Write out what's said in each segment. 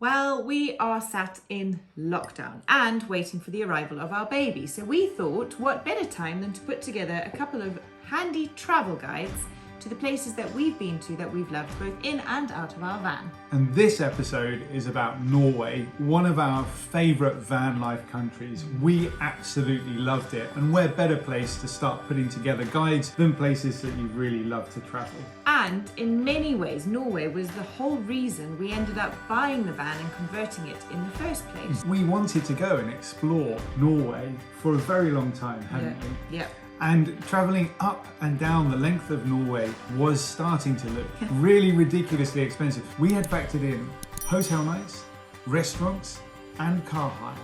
Well, we are sat in lockdown and waiting for the arrival of our baby. So we thought, what better time than to put together a couple of handy travel guides to the places that we've been to that we've loved, both in and out of our van. And this episode is about Norway, one of our favourite van life countries. We absolutely loved it, and where better place to start putting together guides than places that you really love to travel. And in many ways, Norway was the whole reason we ended up buying the van and converting it in the first place. We wanted to go and explore Norway for a very long time, hadn't we? Yeah. And travelling up and down the length of Norway was starting to look really ridiculously expensive. We had factored in hotel nights, restaurants, and car hire.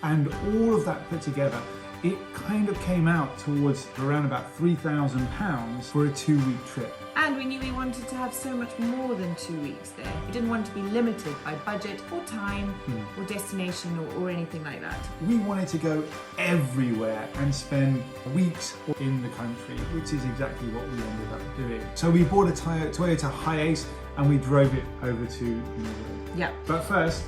And all of that put together, it kind of came out towards around about £3,000 for a 2-week trip. And we knew we wanted to have so much more than 2 weeks there. We didn't want to be limited by budget or time or destination or anything like that. We wanted to go everywhere and spend weeks in the country, which is exactly what we ended up doing. So we bought a Toyota Hiace and we drove it over to Norway. Yeah. But first,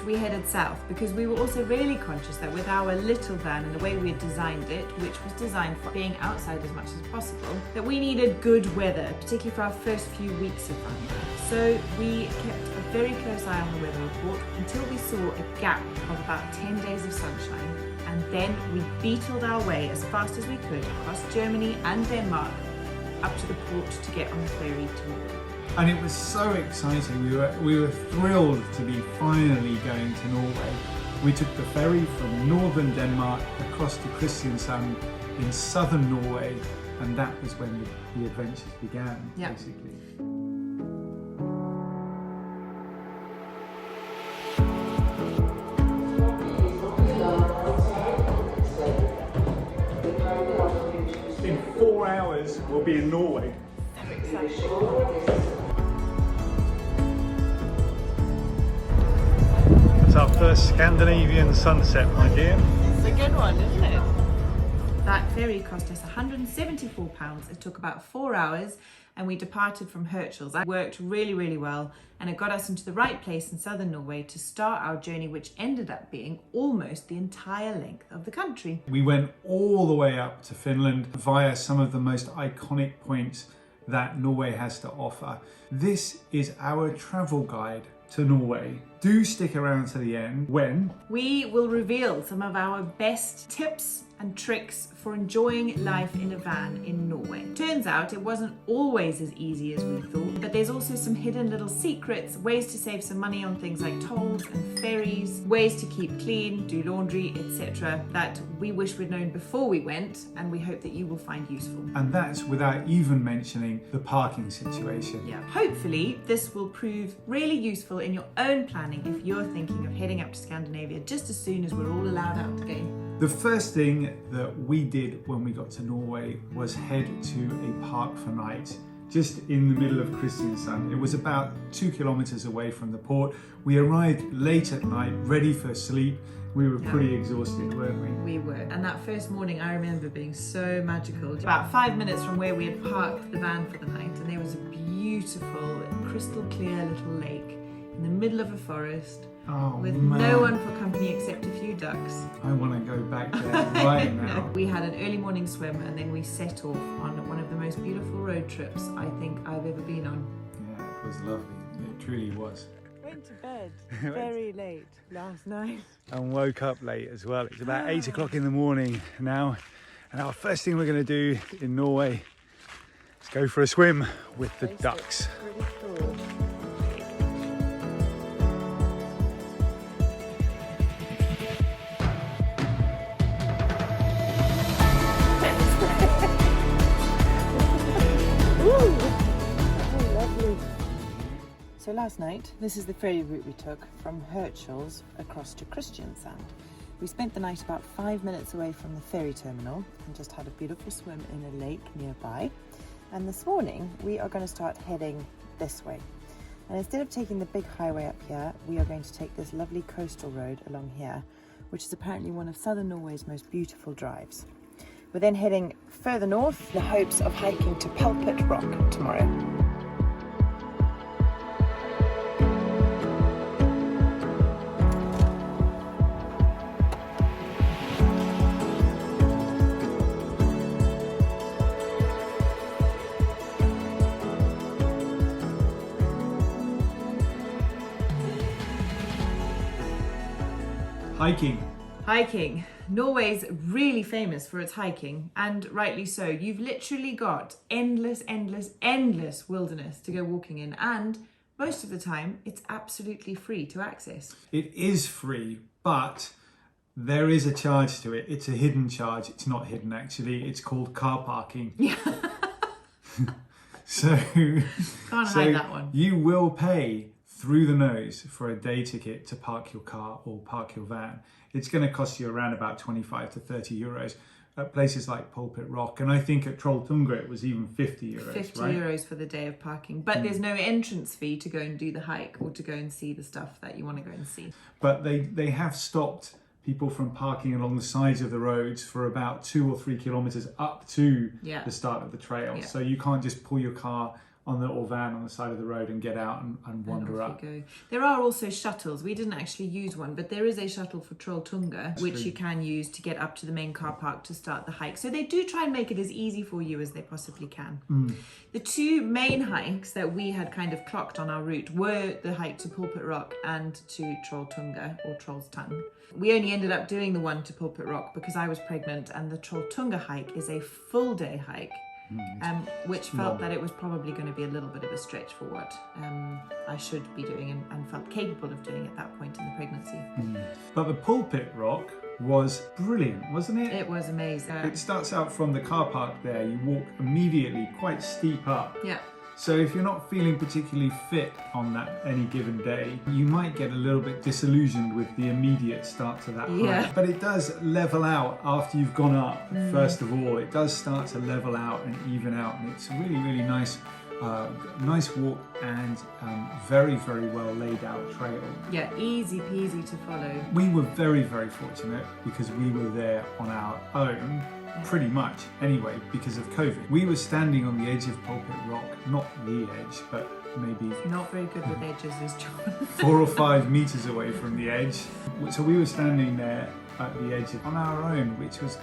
we headed south because we were also really conscious that with our little van and the way we had designed it, which was designed for being outside as much as possible, that we needed good weather, particularly for our first few weeks of fun. So we kept a very close eye on the weather report until we saw a gap of about 10 days of sunshine, and then we beetled our way as fast as we could across Germany and Denmark up to the port to get on the ferry to Norway. And it was so exciting. We were thrilled to be finally going to Norway. We took the ferry from northern Denmark across to Kristiansand in southern Norway, and that was when the adventures began, basically. In 4 hours, we'll be in Norway. It's our first Scandinavian sunset, my dear. It's a good one, isn't it? That ferry cost us £174. It took about 4 hours, and we departed from Fjords. It worked really, really well, and it got us into the right place in southern Norway to start our journey, which ended up being almost the entire length of the country. We went all the way up to Finland via some of the most iconic points that Norway has to offer. This is our travel guide to Norway. Do stick around to the end when we will reveal some of our best tips and tricks for enjoying life in a van in Norway. Turns out it wasn't always as easy as we thought, but there's also some hidden little secrets, ways to save some money on things like tolls and ferries, ways to keep clean, do laundry, etc. that we wish we'd known before we went, and we hope that you will find useful. And that's without even mentioning the parking situation. Yeah. Hopefully this will prove really useful in your own planning if you're thinking of heading up to Scandinavia just as soon as we're all allowed out again. The first thing that we did when we got to Norway was head to a park for night, just in the middle of Kristiansand. It was about 2 kilometers away from the port. We arrived late at night, ready for sleep. We were pretty exhausted, weren't we? We were. And that first morning I remember being so magical. About 5 minutes from where we had parked the van for the night, and there was a beautiful, crystal clear little lake in the middle of a forest. With no one for company except a few ducks. I want to go back there right now. We had an early morning swim, and then we set off on one of the most beautiful road trips I think I've ever been on. Yeah, it was lovely. It truly was. Went to bed very late last night. And woke up late as well. It's about 8 o'clock in the morning now. And our first thing we're going to do in Norway is go for a swim with the ducks. Pretty cool. So last night, this is the ferry route we took from Fjords across to Kristiansand. We spent the night about 5 minutes away from the ferry terminal and just had a beautiful swim in a lake nearby. And this morning, we are going to start heading this way. And instead of taking the big highway up here, we are going to take this lovely coastal road along here, which is apparently one of southern Norway's most beautiful drives. We're then heading further north in the hopes of hiking to Pulpit Rock tomorrow. Hiking. Hiking. Norway's really famous for its hiking, and rightly so. You've literally got endless wilderness to go walking in, and most of the time it's absolutely free to access. It is free, but there is a charge to it. It's a hidden charge. It's not hidden actually. It's called car parking. Yeah. So Can't hide that one. You will pay through the nose for a day ticket to park your car or park your van. It's going to cost you around about 25 to 30 euros at places like Pulpit Rock. And I think at Trolltunga it was even 50 euros, 50 right? euros for the day of parking. But there's no entrance fee to go and do the hike or to go and see the stuff that you want to go and see. But they have stopped people from parking along the sides of the roads for about 2 or 3 kilometers up to the start of the trail. Yeah. So you can't just pull your car or van on the side of the road and get out and wander up. Go. There are also shuttles. We didn't actually use one, but there is a shuttle for Trolltunga, which you can use to get up to the main car park to start the hike. So they do try and make it as easy for you as they possibly can. The two main hikes that we had kind of clocked on our route were the hike to Pulpit Rock and to Trolltunga, or Troll's Tongue. We only ended up doing the one to Pulpit Rock because I was pregnant, and the Trolltunga hike is a full day hike. Which felt that it was probably going to be a little bit of a stretch for what I should be doing and felt capable of doing at that point in the pregnancy. But the Pulpit Rock was brilliant, wasn't it? It was amazing. It starts out from the car park there. You walk immediately quite steep up. Yeah. So if you're not feeling particularly fit on that any given day, you might get a little bit disillusioned with the immediate start to that hike. But it does level out after you've gone up. First of all, it does start to level out and even out, and it's a really nice walk and very well laid out trail. Yeah, easy peasy to follow. We were very fortunate because we were there on our own. Pretty much anyway, because of COVID. We were standing on the edge of Pulpit Rock, not the edge, but maybe not very good with edges, is John. 4 or 5 meters away from the edge. So we were standing there at the edge on our own, which was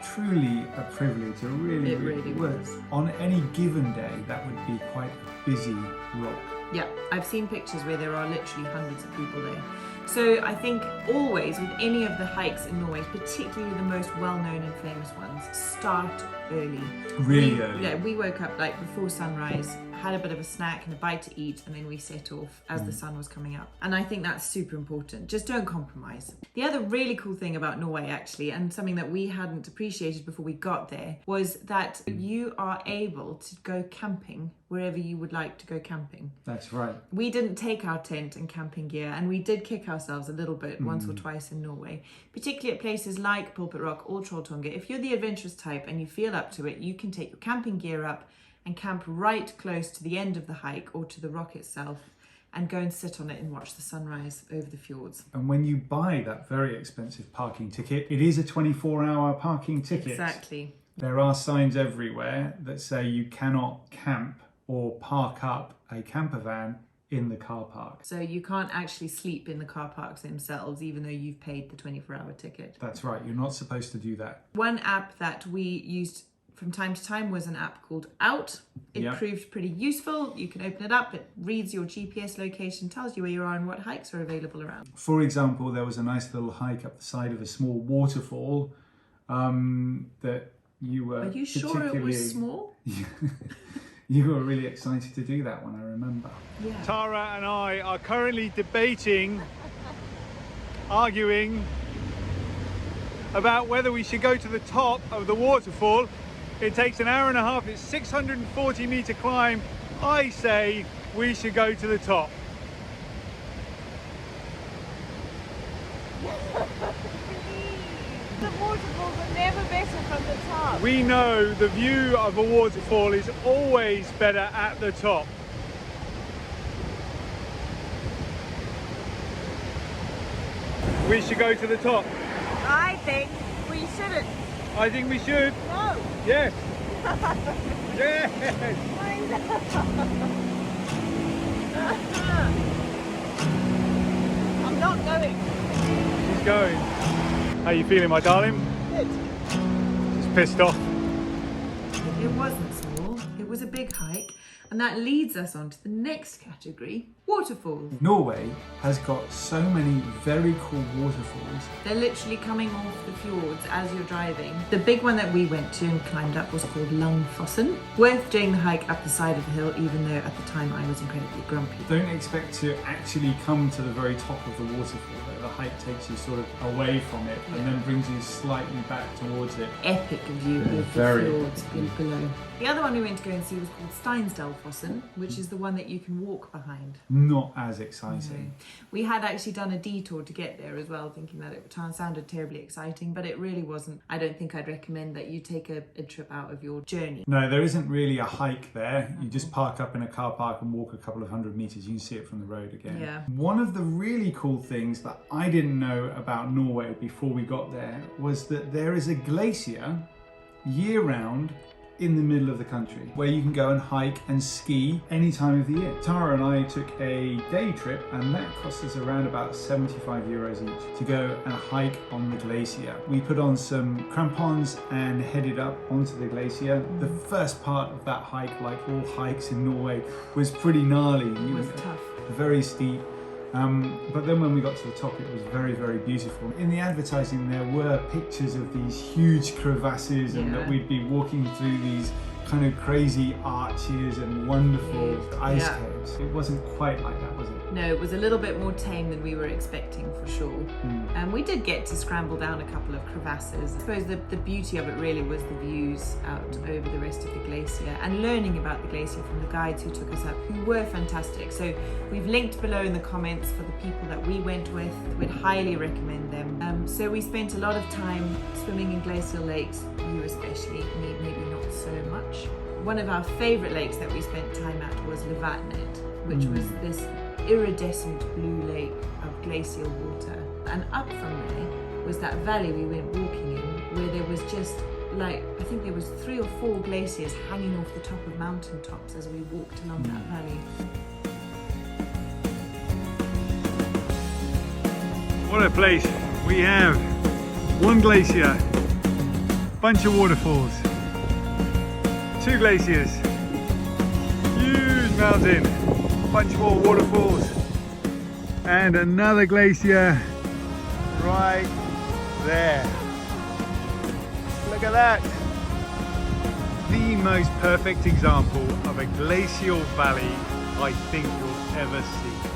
truly a privilege. It really was. On any given day, that would be quite a busy rock. Yeah, I've seen pictures where there are literally hundreds of people there. So I think always with any of the hikes in Norway, particularly the most well-known and famous ones, start early. Really early. Yeah, we woke up like before sunrise, had a bit of a snack and a bite to eat, and then we set off as the sun was coming up. And I think that's super important. Just don't compromise. The other really cool thing about Norway actually, and something that we hadn't appreciated before we got there, was that you are able to go camping wherever you would like to go camping. That's right. We didn't take our tent and camping gear, and we did kick ourselves a little bit once or twice in Norway, particularly at places like Pulpit Rock or Trolltunga. If you're the adventurous type and you feel up to it, you can take your camping gear up and camp right close to the end of the hike or to the rock itself and go and sit on it and watch the sunrise over the fjords. And when you buy that very expensive parking ticket, it is a 24-hour parking ticket. Exactly. There are signs everywhere that say you cannot camp or park up a camper van in the car park. So you can't actually sleep in the car parks themselves, even though you've paid the 24-hour ticket. That's right, you're not supposed to do that. One app that we used from time to time was an app called Out. It proved pretty useful. You can open it up, it reads your GPS location, tells you where you are and what hikes are available around. For example, there was a nice little hike up the side of a small waterfall that you were Are you sure it was small? You were really excited to do that one, I remember. Yeah. Tara and I are currently debating, arguing about whether we should go to the top of the waterfall. It takes an hour and a half, it's 640 meter climb. I say we should go to the top. The waterfalls are never better from the top. We know the view of a waterfall is always better at the top. We should go to the top. I think we shouldn't. I think we should. No. Yes. Yes. Why not? I'm not going. She's going. How are you feeling, my darling? Good. Just pissed off. It wasn't small, it was a big hike, and that leads us on to the next category, Waterfalls. Norway has got so many very cool waterfalls. They're literally coming off the fjords as you're driving. The big one that we went to and climbed up was called Lofoten. Worth doing the hike up the side of the hill, even though at the time I was incredibly grumpy. Don't expect to actually come to the very top of the waterfall. The hike takes you sort of away from it and then brings you slightly back towards it. Epic view of the fjords below. The other one we went to go and see was called Steinsdalfossen, which is the one that you can walk behind. Not as exciting. No. We had actually done a detour to get there as well, thinking that it sounded terribly exciting, but it really wasn't. I don't think I'd recommend that you take a trip out of your journey. No, there isn't really a hike there. You just park up in a car park and walk a couple of 100 meters. You can see it from the road again. Yeah. One of the really cool things that I didn't know about Norway before we got there was that there is a glacier year-round in the middle of the country where you can go and hike and ski any time of the year. Tara and I took a day trip and that cost us around about 75 euros each to go and hike on the glacier. We put on some crampons and headed up onto the glacier. The first part of that hike, like all hikes in Norway, was pretty gnarly. It was tough. Very steep. But then when we got to the top, it was very, very beautiful. In the advertising, there were pictures of these huge crevasses and that we'd be walking through these kind of crazy arches and wonderful ice caves. It wasn't quite like that, was it? No, it was a little bit more tame than we were expecting for sure. And we did get to scramble down a couple of crevasses. I suppose the beauty of it really was the views out over the rest of the glacier and learning about the glacier from the guides who took us up, who were fantastic. So we've linked below in the comments for the people that we went with. We'd highly recommend them. So we spent a lot of time swimming in glacial lakes, you especially, me maybe not so much. One of our favourite lakes that we spent time at was Lofoten, which was this iridescent blue lake of glacial water. And up from there was that valley we went walking in where there was just like, I think there was 3 or 4 glaciers hanging off the top of mountain tops as we walked along that valley. What a place. We have one glacier, bunch of waterfalls, 2 glaciers, huge mountain, bunch more waterfalls, and another glacier right there. Look at that. The most perfect example of a glacial valley I think you'll ever see.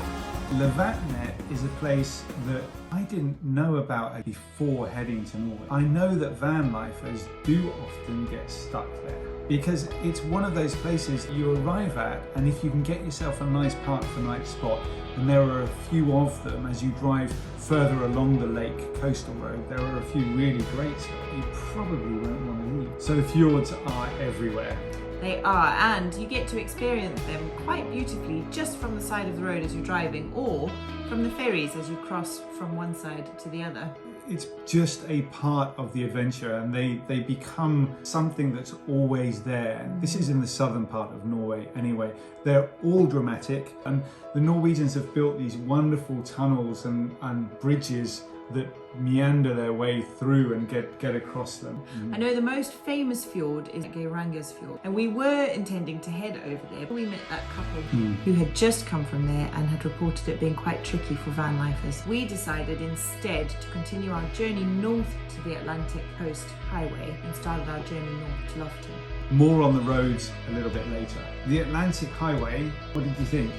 Lofoten is a place that I didn't know about before heading to Norway. I know that van lifers do often get stuck there because it's one of those places you arrive at, and if you can get yourself a nice park for night spot, and there are a few of them as you drive further along the lake coastal road, there are a few really great spots you probably won't want to leave. So fjords are everywhere. They are, and you get to experience them quite beautifully just from the side of the road as you're driving, or from the ferries as you cross from one side to the other. It's just a part of the adventure, and they become something that's always there. This is in the southern part of Norway anyway. They're all dramatic, and the Norwegians have built these wonderful tunnels and bridges that meander their way through and get across them. I know the most famous fjord is Geiranger Fjord, and we were intending to head over there. We met that couple who had just come from there and had reported it being quite tricky for van lifers. We decided instead to continue our journey north to the Atlantic Coast Highway and started our journey north to Lofoten. More on the roads a little bit later. The Atlantic Highway, what did you think?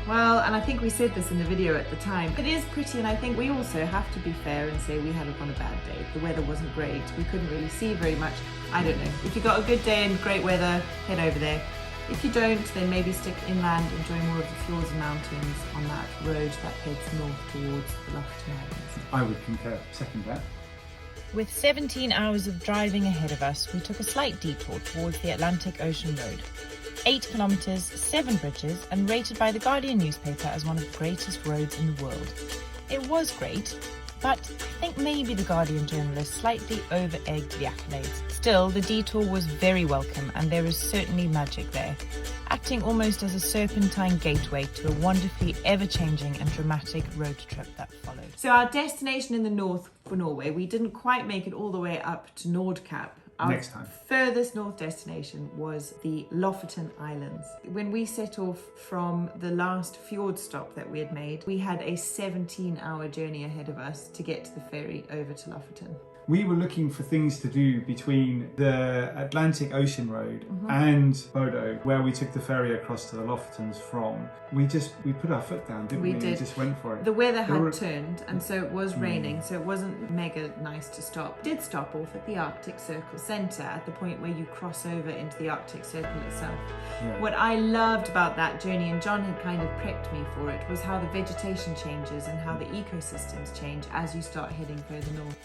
Well, and I think we said this in the video at the time, it is pretty, and I think we also have to be fair and say we had on a bad day. The weather wasn't great, we couldn't really see very much. I don't know, if you got a good day and great weather, head over there. If you don't, then maybe stick inland, enjoy more of the fjords and mountains on that road that heads north towards the Lofoten Islands. I would concur, second that. With 17 hours of driving ahead of us, we took a slight detour towards the Atlantic Ocean Road. 8 kilometres, 7 bridges, and rated by the Guardian newspaper as one of the greatest roads in the world. It was great, but I think maybe the Guardian journalists slightly over-egged the accolades. Still, the detour was very welcome, and there is certainly magic there, acting almost as a serpentine gateway to a wonderfully ever-changing and dramatic road trip that followed. So our destination in the north for Norway, we didn't quite make it all the way up to Nordkapp, Our Next time. furthest north destination was the Lofoten Islands. When we set off from the last fjord stop that we had made, we had a 17-hour journey ahead of us to get to the ferry over to Lofoten. We were looking for things to do between the Atlantic Ocean Road and Bodo, where we took the ferry across to the Lofotens from. We put our foot down, didn't we? We did. We just went for it. The weather had turned, and so it was raining, so it wasn't mega nice to stop. We did stop off at the Arctic Circle Centre at the point where you cross over into the Arctic Circle itself. Yeah. What I loved about that journey, and John had kind of prepped me for it, was how the vegetation changes and how the ecosystems change as you start heading further north.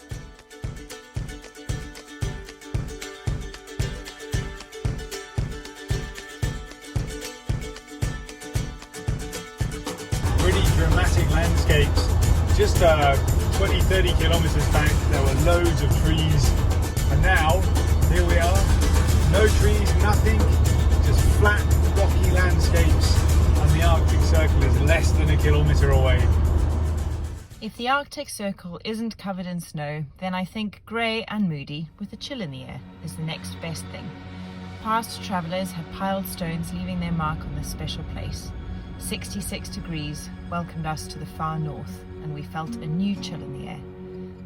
Pretty dramatic landscapes. Just 20-30 kilometers back there were loads of trees, and now here we are, no trees, nothing, just flat rocky landscapes, and the Arctic Circle is less than a kilometer away. If the Arctic Circle isn't covered in snow, then I think grey and moody with a chill in the air is the next best thing. Past travellers had piled stones leaving their mark on this special place. 66 degrees welcomed us to the far north, and we felt a new chill in the air.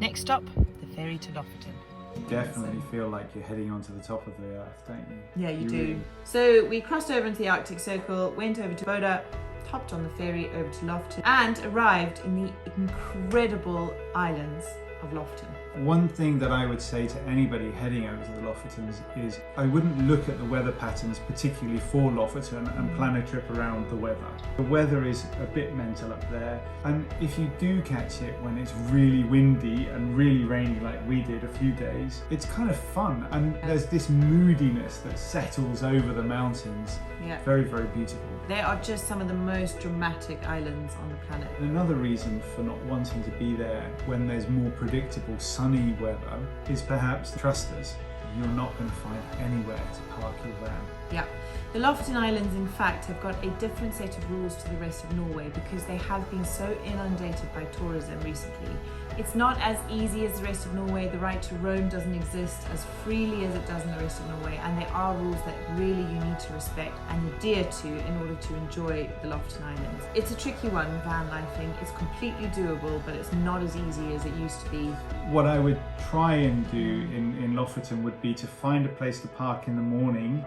Next stop, the ferry to Lofoten. You definitely feel like you're heading onto the top of the earth, don't you? Yeah, you do. really- So we crossed over into the Arctic Circle, went over to Boda, hopped on the ferry over to Lofoten, and arrived in the incredible islands of Lofoten. One thing that I would say to anybody heading over to the Lofotens is I wouldn't look at the weather patterns particularly for Lofoten and plan a trip around the weather. The weather is a bit mental up there, and if you do catch it when it's really windy and really rainy like we did a few days, it's kind of fun, and there's this moodiness that settles over the mountains. Yeah. Very, very beautiful. They are just some of the most dramatic islands on the planet. Another reason for not wanting to be there when there's more predictable sunny weather is perhaps trust us, you're not going to find anywhere to park your van. Yeah. The Lofoten Islands, in fact, have got a different set of rules to the rest of Norway because they have been so inundated by tourism recently. It's not as easy as the rest of Norway. The right to roam doesn't exist as freely as it does in the rest of Norway, and there are rules that really you need to respect and adhere to in order to enjoy the Lofoten Islands. It's a tricky one, van lifing. It's completely doable, but it's not as easy as it used to be. What I would try and do in Lofoten would be to find a place to park in the morning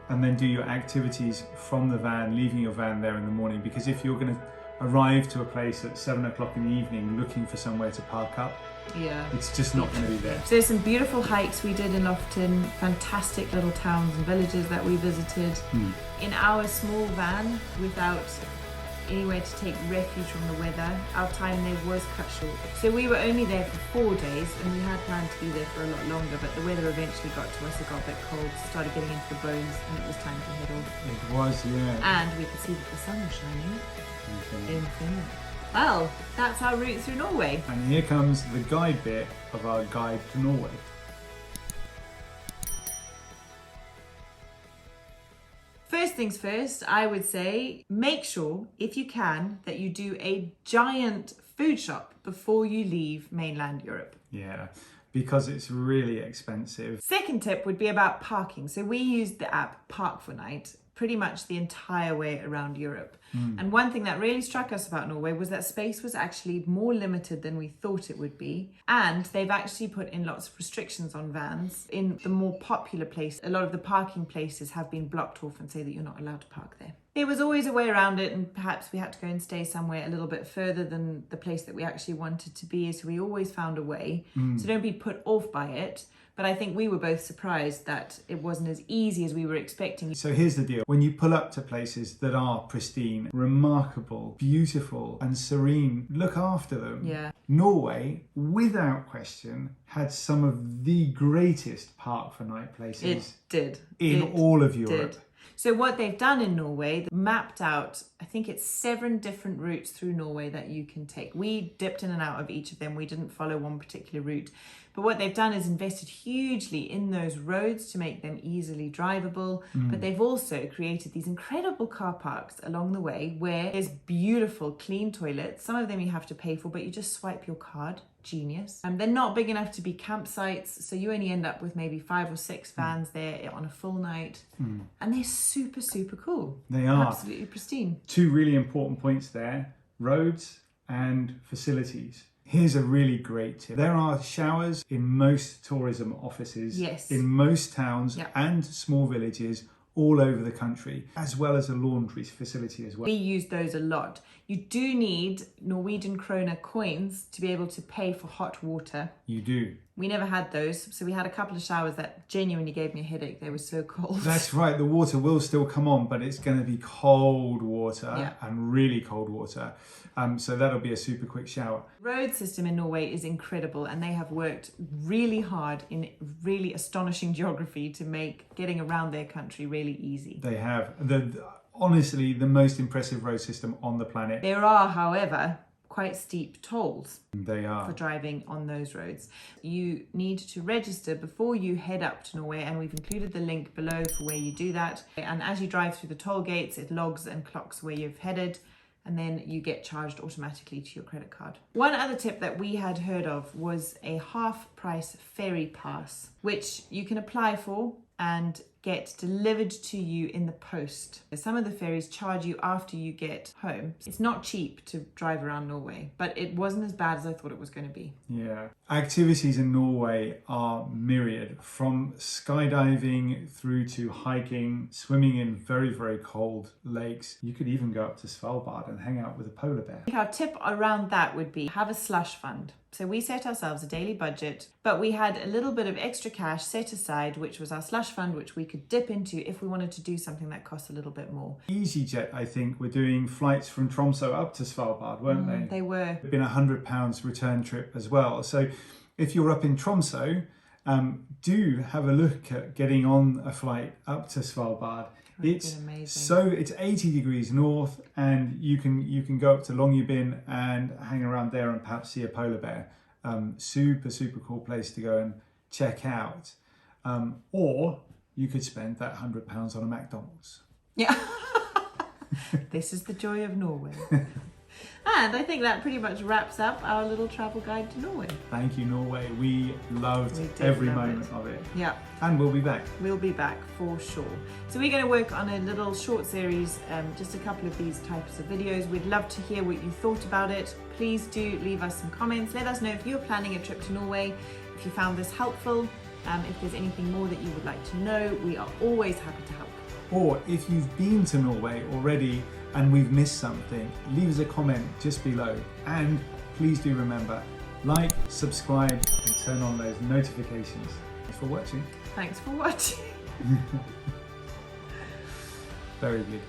and then do your activities from the van, leaving your van there in the morning, because if you're going to arrive to a place at 7 o'clock in the evening looking for somewhere to park up, Yeah. it's just not going to be there. So there's some beautiful hikes we did in Lofoten, fantastic little towns and villages that we visited. In our small van, without anywhere to take refuge from the weather, our time there was cut short. So we were only there for 4 days, and we had planned to be there for a lot longer, but the weather eventually got to us. It got a bit cold, started getting into the bones, and it was time to head off. It was, yeah. And we could see that the sun was shining in Finland. Well, that's our route through Norway. And here comes the guide bit of our guide to Norway. First things first, I would say make sure, if you can, that you do a giant food shop before you leave mainland Europe. Yeah, because it's really expensive. Second tip would be about parking. So we used the app Park for Night pretty much the entire way around Europe. And one thing that really struck us about Norway was that space was actually more limited than we thought it would be. And they've actually put in lots of restrictions on vans. In the more popular place, a lot of the parking places have been blocked off and say that you're not allowed to park there. There was always a way around it, and perhaps we had to go and stay somewhere a little bit further than the place that we actually wanted to be, so we always found a way. So don't be put off by it. But I think we were both surprised that it wasn't as easy as we were expecting. So here's the deal. When you pull up to places that are pristine, remarkable, beautiful and serene, look after them. Yeah. Norway, without question, had some of the greatest Park for Night places It did. in all of Europe. Did. So what they've done in Norway, they mapped out, I think it's 7 different routes through Norway that you can take. We dipped in and out of each of them. We didn't follow one particular route. But what they've done is invested hugely in those roads to make them easily drivable. But they've also created these incredible car parks along the way where there's beautiful, clean toilets. Some of them you have to pay for, but you just swipe your card genius. They're not big enough to be campsites, so you only end up with maybe 5 or 6 vans there on a full night. And they're super, super cool. They are. Absolutely pristine. 2 really important points there: roads and facilities. Here's a really great tip. There are showers in most tourism offices, Yes. in most towns Yeah. and small villages all over the country, as well as a laundry facility as well. We use those a lot. You do need Norwegian krona coins to be able to pay for hot water. You do. We never had those, so we had a couple of showers that genuinely gave me a headache. They were so cold. That's right, the water will still come on, but it's going to be cold water, Yeah. and really cold water. So that'll be a super quick shower. The road system in Norway is incredible, and they have worked really hard in really astonishing geography to make getting around their country really easy. They have honestly the most impressive road system on the planet. There are, however, quite steep tolls They for are. driving on those roads. You need to register before you head up to Norway, and we've included the link below for where you do that. And as you drive through the toll gates, it logs and clocks where you've headed, and then you get charged automatically to your credit card. One other tip that we had heard of was a half-price ferry pass, which you can apply for and get delivered to you in the post. Some of the ferries charge you after you get home. It's not cheap to drive around Norway, but it wasn't as bad as I thought it was going to be. Yeah. Activities in Norway are myriad, from skydiving through to hiking, swimming in very, very cold lakes. You could even go up to Svalbard and hang out with a polar bear. I think our tip around that would be have a slush fund. So we set ourselves a daily budget, but we had a little bit of extra cash set aside, which was our slush fund, which we could dip into if we wanted to do something that cost a little bit more. EasyJet, I think, were doing flights from Tromsø up to Svalbard, weren't they? They were. It'd been £100 return trip as well. So if you're up in Tromsø, do have a look at getting on a flight up to Svalbard. It's been amazing. so it's 80 degrees north, and you can go up to Longyearbyen and hang around there and perhaps see a polar bear. Super cool place to go and check out. Or you could spend that £100 on a McDonald's. Yeah. This is the joy of Norway. And I think that pretty much wraps up our little travel guide to Norway. Thank you, Norway. We loved We did every love moment it. of it. Yeah. And we'll be back. We'll be back for sure. So we're going to work on a little short series, just a couple of these types of videos. We'd love to hear what you thought about it. Please do leave us some comments. Let us know if you're planning a trip to Norway, if you found this helpful, if there's anything more that you would like to know. We are always happy to help. Or if you've been to Norway already and we've missed something, leave us a comment just below. And please do remember, like, subscribe, and turn on those notifications. Thanks for watching. Thanks for watching. Very good.